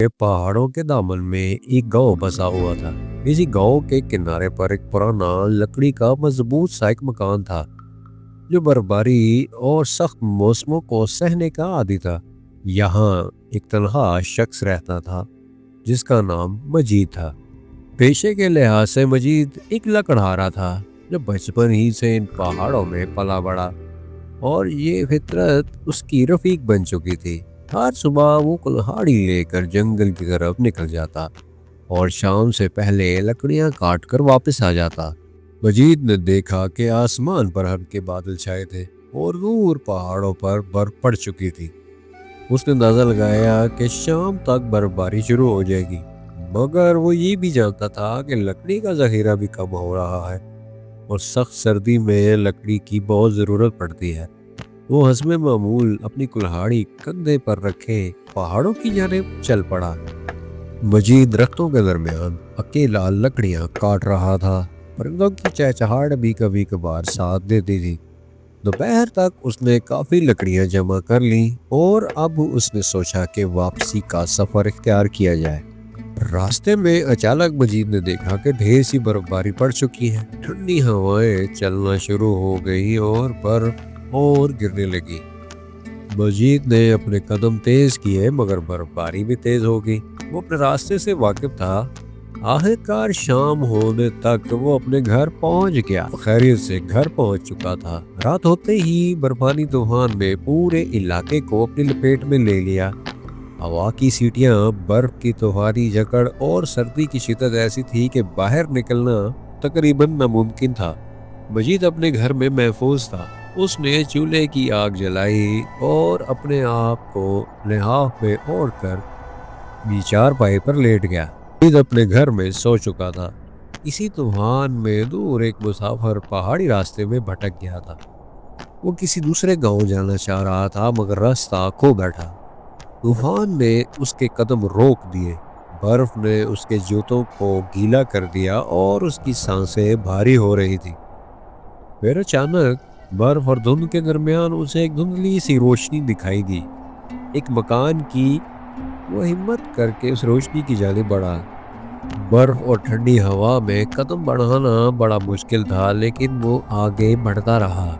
के पहाड़ों के दामन में एक गांव बसा हुआ था। इसी गांव के किनारे पर एक पुराना लकड़ी का मजबूत सा एक मकान था जो बर्फबारी और सख्त मौसमों को सहने का आदी था। यहाँ एक तन्हा शख्स रहता था जिसका नाम मजीद था। पेशे के लिहाज से मजीद एक लकड़हारा था जो बचपन ही से इन पहाड़ों में पला बड़ा और ये फितरत उसकी रफीक बन चुकी थी। हर सुबह वो कुल्हाड़ी लेकर जंगल की तरफ निकल जाता और शाम से पहले लकड़ियां काट कर वापस आ जाता। मजीद ने देखा कि आसमान पर हल्के बादल छाए थे और दूर पहाड़ों पर बर्फ पड़ चुकी थी। उसने अंदाजा लगाया कि शाम तक बर्फबारी शुरू हो जाएगी, मगर वो ये भी जानता था कि लकड़ी का जखीरा भी कम हो रहा है और सख्त सर्दी में लकड़ी की बहुत ज़रूरत पड़ती है। वो हस्बे मामूल अपनी कुल्हाड़ी कंधे पर रखे पहाड़ों की जानिब चल पड़ा। मजीद दरख्तों के दरमियान अकेला लकड़ियां काट रहा था। परिंदों की चहचहाहट भी कभी कभार साथ देती थी। दोपहर तक उसने काफ़ी लकड़ियां जमा कर ली और अब उसने सोचा कि वापसी का सफ़र इख्तियार किया जाए। रास्ते में अचानक मजीद ने देखा कि ढेर सी बर्फबारी पड़ चुकी है। ठंडी हवाएं चलना शुरू हो गई और बर्फ और गिरने लगी। मजीद ने अपने कदम तेज किए मगर बर्फबारी भी तेज हो गई। वो अपने रास्ते से वाकिफ था। आखिरकार शाम होने तक वो अपने घर पहुंच गया। खैरियत से घर पहुंच चुका था। रात होते ही बर्फानी तूफान ने पूरे इलाके को अपनी लपेट में ले लिया। हवा की सीटियां, बर्फ की तूफानी जकड़ और सर्दी की शिद्दत ऐसी थी कि बाहर निकलना तकरीबन नामुमकिन था। मजीद अपने घर में महफूज था। उसने चूल्हे की आग जलाई और अपने आप को लिहाफ में ओढ़कर चारपाई पर लेट गया। मजीद अपने घर में सो चुका था। इसी तूफान में दूर एक मुसाफिर पहाड़ी रास्ते में भटक गया था। वो किसी दूसरे गांव जाना चाह रहा था मगर रास्ता खो बैठा। तूफान ने उसके कदम रोक दिए। बर्फ ने उसके जूतों को गीला कर दिया और उसकी सांसें भारी हो रही थी। फिर अचानक बर्फ और धुंध के दरमियान उसे एक धुंधली सी रोशनी दिखाई दी, एक मकान की। वो हिम्मत करके उस रोशनी की जानिब बढ़ा। बर्फ और ठंडी हवा में कदम बढ़ाना बड़ा मुश्किल था, लेकिन वो आगे बढ़ता रहा।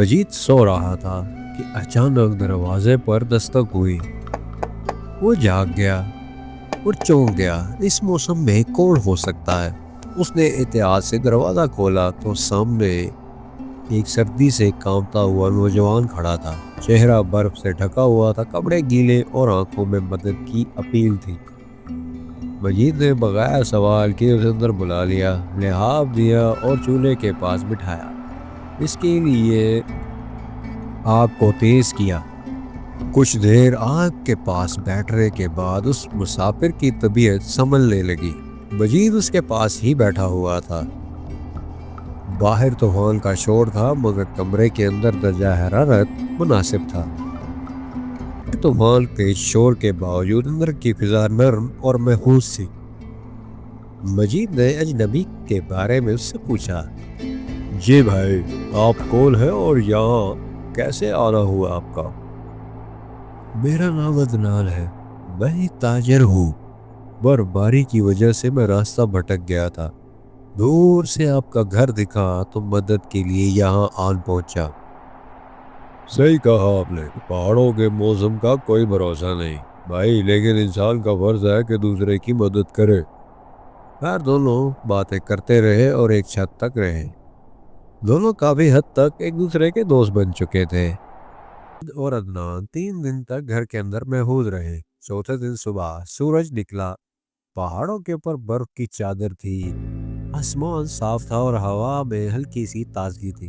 मजीद सो रहा था कि अचानक दरवाजे पर दस्तक हुई। वो जाग गया और चौंक गया। इस मौसम में कौन हो सकता है? उसने एहतियात से दरवाज़ा खोला तो सामने एक सर्दी से कांपता हुआ नौजवान खड़ा था। चेहरा बर्फ से ढका हुआ था, कपड़े गीले और आंखों में मदद की अपील थी। मजीद ने बगैर सवाल के उसे अंदर बुला लिया, लिहाफ दिया और चूल्हे के पास बिठाया। इसके लिए आग को तेज किया। कुछ देर आग के पास बैठने के बाद उस मुसाफिर की तबीयत संभलने लगी। मजीद उसके पास ही बैठा हुआ था। बाहर तूफान का शोर था मगर कमरे के अंदर दर्जा हरारत मुनासिब था। तूफान के शोर के बावजूद अंदर की फिजा नरम और महफूज थी। मजीद ने अजनबी के बारे में उससे पूछा, जी भाई, आप कौन है और यहाँ कैसे आना हुआ आपका? मेरा नाम अदनान है, मैं एक ताजर हूँ। बर्फबारी की वजह से मैं रास्ता भटक गया था। दूर से आपका घर दिखा तो मदद के लिए यहाँ आन पहुंचा। सही कहा आपने, पहाड़ों के मौसम का कोई भरोसा नहीं भाई, लेकिन इंसान का फर्ज है कि दूसरे की मदद करे। यार दोनों बातें करते रहे और एक छत तक रहे। दोनों काफी हद तक एक दूसरे के दोस्त बन चुके थे और अदनान 3 दिन तक घर के अंदर महफूज रहे। चौथे दिन सुबह सूरज निकला। पहाड़ों के ऊपर बर्फ की चादर थी। आसमान साफ था और हवा में हल्की सी ताजगी थी।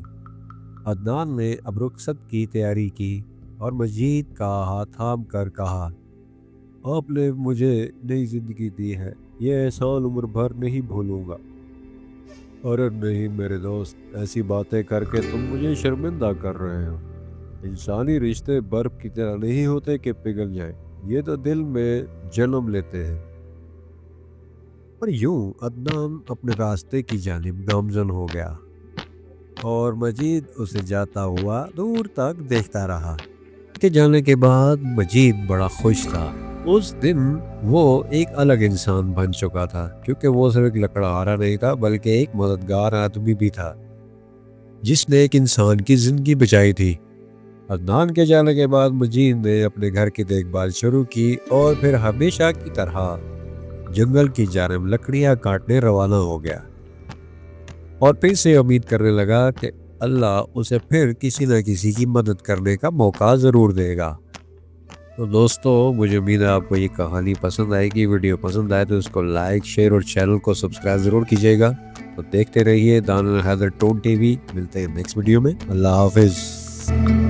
अदनान ने अब रुखसत की तैयारी की और मजीद का हाथ थाम कर कहा, आपने मुझे नई जिंदगी दी है, ये एहसान उम्र भर नहीं भूलूंगा। अरे नहीं मेरे दोस्त, ऐसी बातें करके तुम मुझे शर्मिंदा कर रहे हो। इंसानी रिश्ते बर्फ की तरह नहीं होते कि पिघल जाए, ये तो दिल में जन्म लेते हैं। पर यूं अदनान अपने रास्ते की जानिब गामजन हो गया और मजीद उसे जाता हुआ दूर तक देखता रहा। के जाने के बाद मजीद बड़ा खुश था। اس دن وہ ایک الگ انسان بن چکا تھا، کیونکہ وہ صرف ایک لکڑہارا نہیں تھا بلکہ ایک مددگار آدمی بھی تھا جس نے ایک انسان کی زندگی بچائی تھی۔ عدنان کے جانے کے بعد مجید نے اپنے گھر کی دیکھ بھال شروع کی اور پھر ہمیشہ کی طرح جنگل کی جانب لکڑیاں کاٹنے روانہ ہو گیا، اور پھر سے امید کرنے لگا کہ اللہ اسے پھر کسی نہ کسی کی مدد کرنے کا موقع ضرور دے گا۔ تو دوستو، مجھے امید ہے آپ کو یہ کہانی پسند آئے گی۔ ویڈیو پسند آئے تو اس کو لائک، شیئر اور چینل کو سبسکرائب ضرور کیجیے گا۔ تو دیکھتے رہیے Danial Haider toon T V. ملتے ہیں نیکسٹ ویڈیو میں۔ اللہ حافظ۔